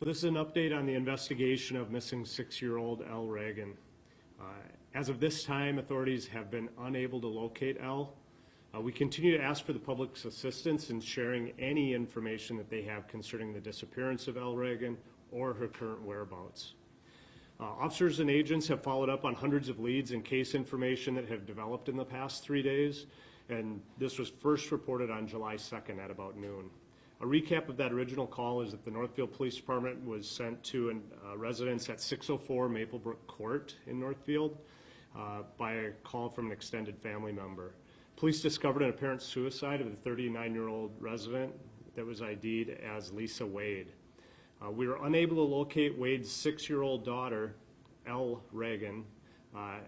So this is an update on the investigation of missing 6-year-old Elle Ragin. As of this time, authorities have been unable to locate Elle. We continue to ask for the public's assistance in sharing any information that they have concerning the disappearance of Elle Ragin or her current whereabouts. Officers and agents have followed up on hundreds of leads and case information that have developed in the past 3 days, and this was first reported on July 2nd at about noon. A recap of that original call is that the Northfield Police Department was sent to a residence at 604 Maplebrook Court in Northfield by a call from an extended family member. Police discovered an apparent suicide of the 39-year-old resident that was ID'd as Lisa Wade. We were unable to locate Wade's 6-year-old daughter, Elle Ragin,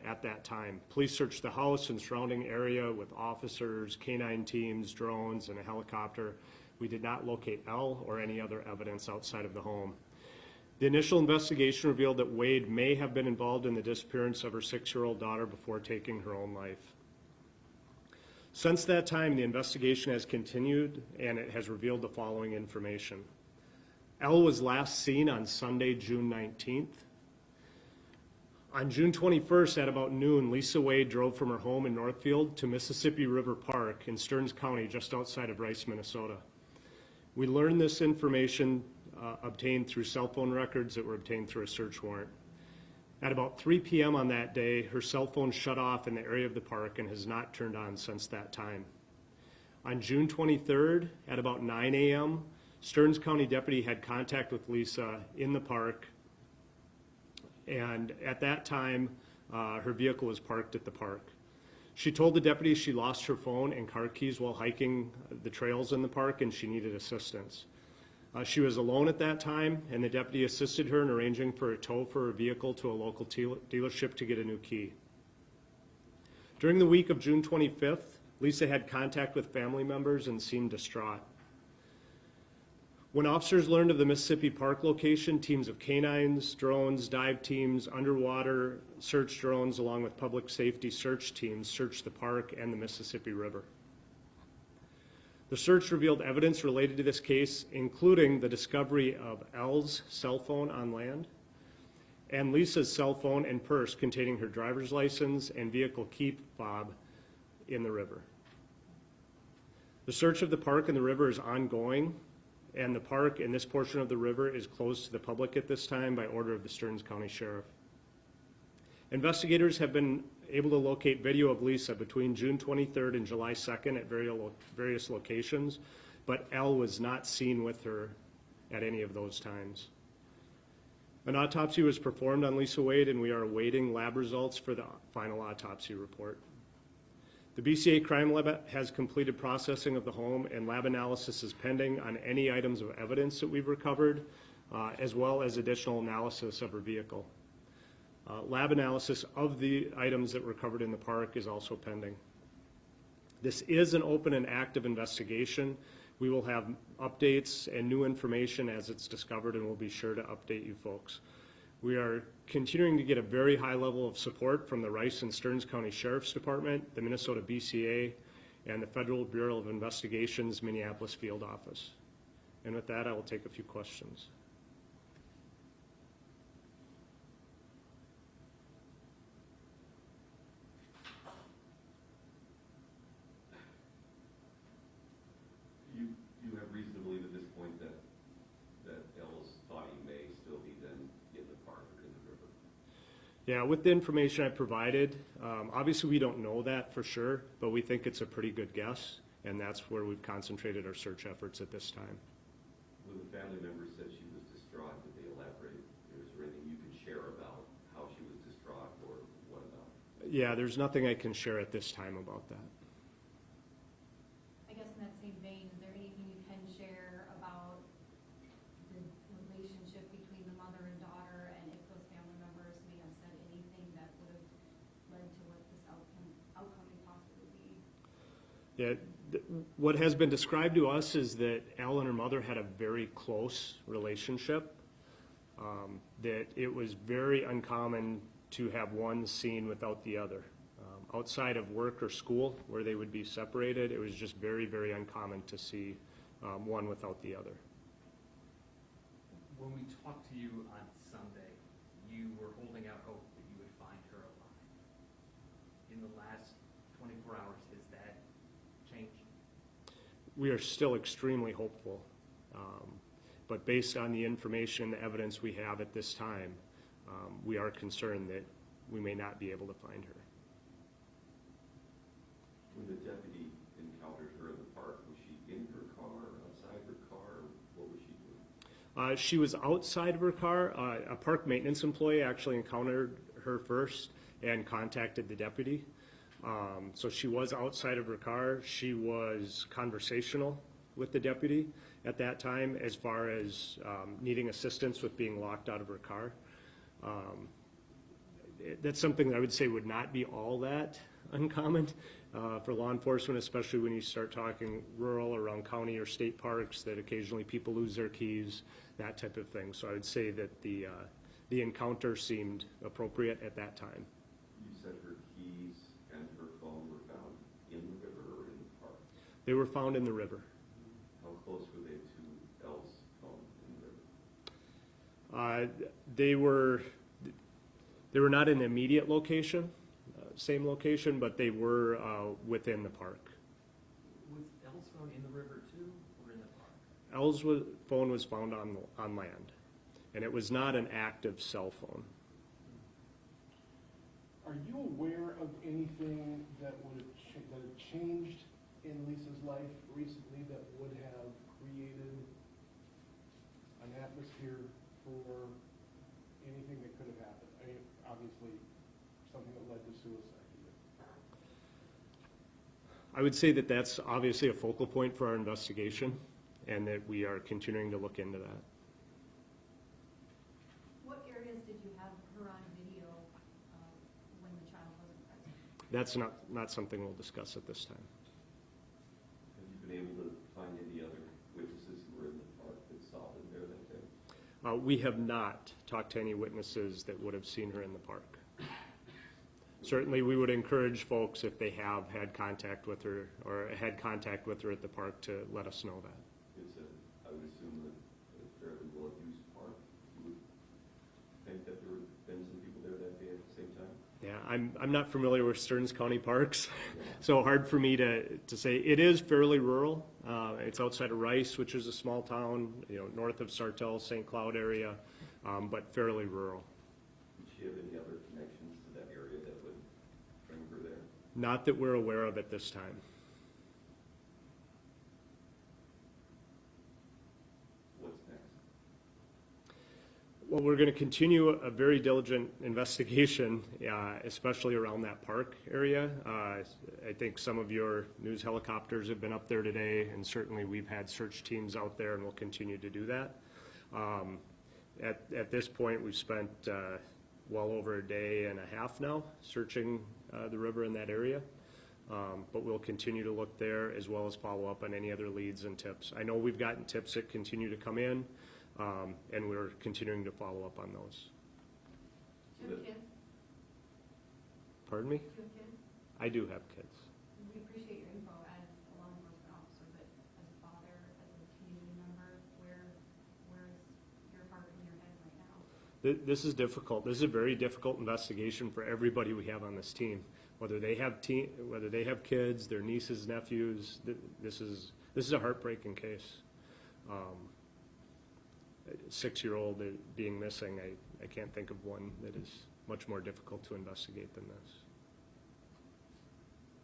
at that time. Police searched the house and surrounding area with officers, canine teams, drones, and a helicopter. We did not locate Elle or any other evidence outside of the home. The initial investigation revealed that Wade may have been involved in the disappearance of her 6-year-old daughter before taking her own life. Since that time, the investigation has continued and it has revealed the following information. Elle was last seen on Sunday, June 19th. On June 21st at about noon, Lisa Wade drove from her home in Northfield to Mississippi River Park in Stearns County, just outside of Rice, Minnesota. We learned this information obtained through cell phone records that were obtained through a search warrant. At about 3 p.m. on that day, her cell phone shut off in the area of the park and has not turned on since that time. On June 23rd at about 9 a.m., Stearns County deputy had contact with Lisa in the park, and at that time, her vehicle was parked at the park. She told the deputy she lost her phone and car keys while hiking the trails in the park and she needed assistance. She was alone at that time, and the deputy assisted her in arranging for a tow for her vehicle to a local dealership to get a new key. During the week of June 25th, Lisa had contact with family members and seemed distraught. When officers learned of the Mississippi Park location, teams of canines, drones, dive teams, underwater search drones, along with public safety search teams searched the park and the Mississippi River. The search revealed evidence related to this case, including the discovery of Elle's cell phone on land and Lisa's cell phone and purse containing her driver's license and vehicle key fob in the river. The search of the park and the river is ongoing, and the park in this portion of the river is closed to the public at this time by order of the Stearns County Sheriff. Investigators have been able to locate video of Lisa between June 23rd and July 2nd at various locations, but Elle was not seen with her at any of those times. An autopsy was performed on Lisa Wade, and we are awaiting lab results for the final autopsy report. The BCA Crime Lab has completed processing of the home, and lab analysis is pending on any items of evidence that we've recovered, as well as additional analysis of her vehicle. Lab analysis of the items that were recovered in the park is also pending. This is an open and active investigation. We will have updates and new information as it's discovered, and we'll be sure to update you folks. We are continuing to get a very high level of support from the Rice and Stearns County Sheriff's Department, the Minnesota BCA, and the Federal Bureau of Investigation's Minneapolis field office. And with that, I will take a few questions. You have reason to believe at this point that Elle's body may still be then in the park or in the river? Yeah, with the information I provided, obviously we don't know that for sure, but we think it's a pretty good guess, and that's where we've concentrated our search efforts at this time. When the family members said she was distraught, did they elaborate? Is there anything you can share about how she was distraught, or what about? Yeah, there's nothing I can share at this time about that. I guess in that same vein, is there anything you can share about the relationship between the mother and daughter, and if those family members may have said anything that would have led to what this outcome may possibly be? Yeah, what has been described to us is that Elle and her mother had a very close relationship, that it was very uncommon to have one seen without the other. Outside of work or school, where they would be separated, it was just very, very uncommon to see one without the other. when we talked to you on Sunday, you were holding out hope that you would find her alive. In the last 24 hours, has that changed? We are still extremely hopeful, but based on the information, the evidence we have at this time, we are concerned that we may not be able to find her. When the deputy encountered her in the park, was she in her car, outside her car? What was she doing? She was outside of her car. A park maintenance employee actually encountered her first and contacted the deputy. So she was outside of her car. She was conversational with the deputy at that time as far as needing assistance with being locked out of her car. That's something that I would say would not be all that uncommon for law enforcement, especially when you start talking rural around county or state parks that occasionally people lose their keys, that type of thing. So I would say that the encounter seemed appropriate at that time. You said her keys and her phone were found in the river or in the park? They were found in the river. How close were they to Elle's phone in the river? They were not in an immediate location, same location, but they were within the park. Was Elle's phone in the river too, or in the park? Elle's phone was found on land, and it was not an active cell phone. Are you aware of anything that would have that had changed in Lisa's life recently that would have created an atmosphere for anything that could have happened? I mean, obviously, something that led to suicide. I would say that that's obviously a focal point for our investigation, and that we are continuing to look into that. What areas did you have her on video when the child wasn't present? That's not something we'll discuss at this time. Have you been able to find any other witnesses who were in the park that saw them there that day? We have not talked to any witnesses that would have seen her in the park. Certainly, we would encourage folks, if they have had contact with her or had contact with her at the park, to let us know that. I would assume a fairly well-used park. You would think that there would have been some people there that day at the same time? Yeah, I'm not familiar with Stearns County parks, so hard for me to say. It is fairly rural. It's outside of Rice, which is a small town, north of Sartell, St. Cloud area, but fairly rural. Did she have any other connections to that area that would bring her there? Not that we're aware of at this time. What's next? Well, we're going to continue a very diligent investigation, especially around that park area. I think some of your news helicopters have been up there today, and certainly we've had search teams out there, and we'll continue to do that. At this point, we've spent well over a day and a half now searching the river in that area. But we'll continue to look there as well as follow up on any other leads and tips. I know we've gotten tips that continue to come in, and we're continuing to follow up on those. Do you have kids? Pardon me? Do you have kids? I do have kids. We appreciate your info as a law enforcement officer, but as a father, as a community member, where's your heart and your head right now? This is difficult. This is a very difficult investigation for everybody we have on this team. Whether they have kids, their nieces, nephews, this is a heartbreaking case. 6-year-old being missing, I can't think of one that is much more difficult to investigate than this.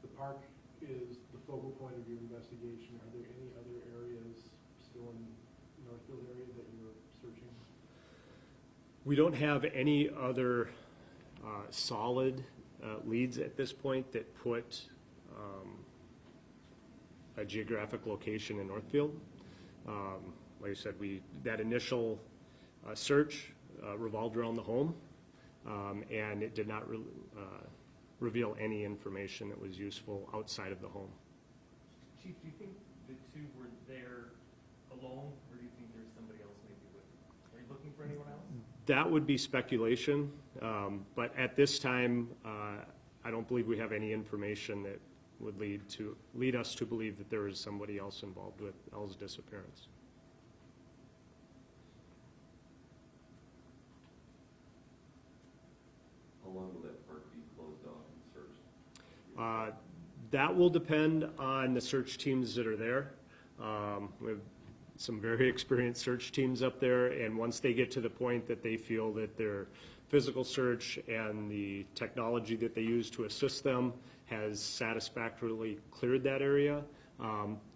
The park is the focal point of your investigation. Are there any other areas still in the Northfield area that you're searching? We don't have any other solid leads at this point that put a geographic location in Northfield. Like I said, that initial search revolved around the home, and it did not reveal any information that was useful outside of the home. Chief, do you think the two were there alone, or do you think there's somebody else maybe with them? Are you looking for anyone else? That would be speculation, but at this time, I don't believe we have any information that would lead us to believe that there is somebody else involved with Elle's disappearance. That will depend on the search teams that are there. We have some very experienced search teams up there, and once they get to the point that they feel that their physical search and the technology that they use to assist them has satisfactorily cleared that area,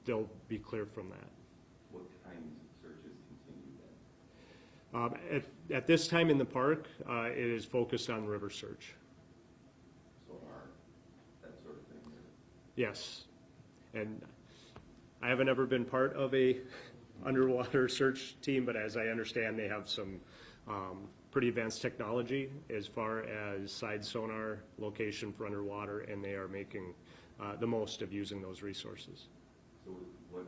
they'll be clear from that. What kinds of searches continue then? At this time in the park, it is focused on river search. Sonar, that sort of thing? Or- Yes. And I haven't ever been part of a underwater search team, but as I understand, they have some pretty advanced technology as far as side sonar location for underwater, and they are making the most of using those resources. So what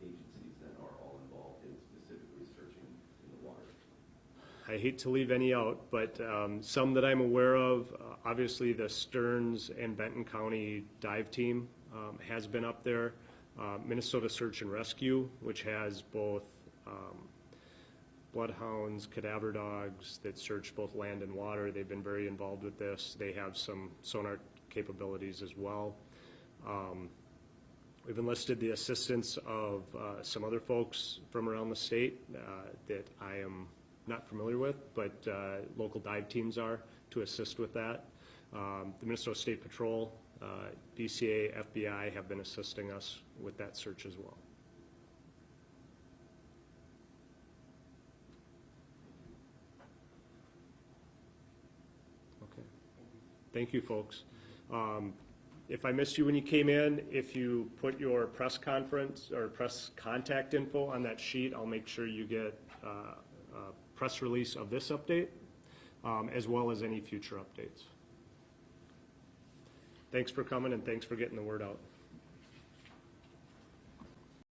agencies then are all involved in specifically searching in the water? I hate to leave any out, but some that I'm aware of, obviously the Stearns and Benton County dive team has been up there. Minnesota Search and Rescue, which has both bloodhounds, cadaver dogs that search both land and water. They've been very involved with this. They have some sonar capabilities as well. We've enlisted the assistance of some other folks from around the state that I am not familiar with, but local dive teams are to assist with that. The Minnesota State Patrol, BCA, FBI have been assisting us with that search as well. Okay. Thank you, folks. If I missed you when you came in, if you put your press conference or press contact info on that sheet, I'll make sure you get a press release of this update, as well as any future updates. Thanks for coming and thanks for getting the word out.